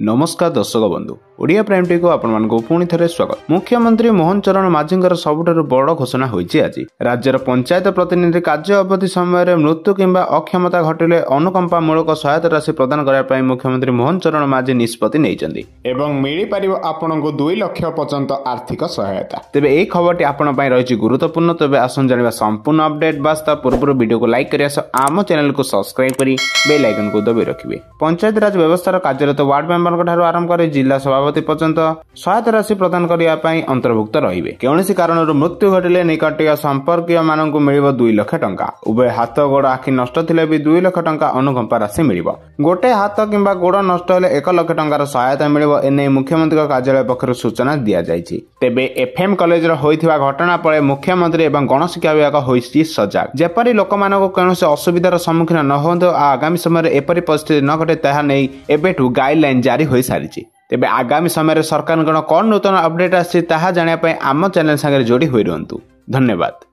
नमस्कार दर्शक बंधु ओडिया प्राइम टी को आपण मानक पुणी थे स्वागत। मुख्यमंत्री मोहन चरण माझींकर सबुठारु बड़ घोषणा होईछि आज राज्यर पंचायत प्रतिनिधि कार्य अवधि समय मृत्यु किंबा अक्षमता घटिले अनुकंपामूलक सहायता राशि प्रदान करने पर मुख्यमंत्री मोहन चरण माझी निष्पत्ति नैछन्ति एवं मिली पारिबो आपनको 2 लाख पर्यंत आर्थिक सहायता। तेबे एई खबरटी आपण पई रहिछि गुरुत्वपूर्ण। तेबे आसन जानिबा संपूर्ण अपडेट बास्ता पूर्व वीडियो को लाइक करिया आम चैनल को सब्सक्राइब करी बेल आइकन को दबाई रखिबे। पंचायत राज व्यवस्था कार्यरत वार्ड मेंबर ठारू आरंभ कर जिला सभापति पर्यंत सहायता राशि प्रदान करने अंतर्भुक्त रहिबे। कौनसी कारणରୁ मृत्यु घटिले निकटिया संपर्कीय मानकु मिलिबो 2 लाख टंका। उभय हाथ गोड़ आखि नष्ट थिले भी 2 लाख टंका अनुकंपा राशि मिलिबो। गोटे हाथ किंबा गोड़ नष्ट हेले 1 लाख टंकार सहायता मिलिबो। एने मुख्यमंत्री कार्यालय पक्षरु सूचना दिया जायछि। तेबे एफएम कॉलेज रो होइथिबा घटना परे मुख्यमंत्री एवं गणशिक्षा विभाग होइछि सजाग। जेपरि लोकमानक कौनसी असुविधार सम्मुखीन न होंदो आगामी समय एपरि परिस्थिति न घटे ताहा नै एबेठु गाइडलाइन जारी होई सारिछि। तेबे आगामी समय सरकार कौन नूतन अपडेट आछि ताहा जानिया पय आम चैनल संगे जोड़ी होई रहंतु। धन्यवाद।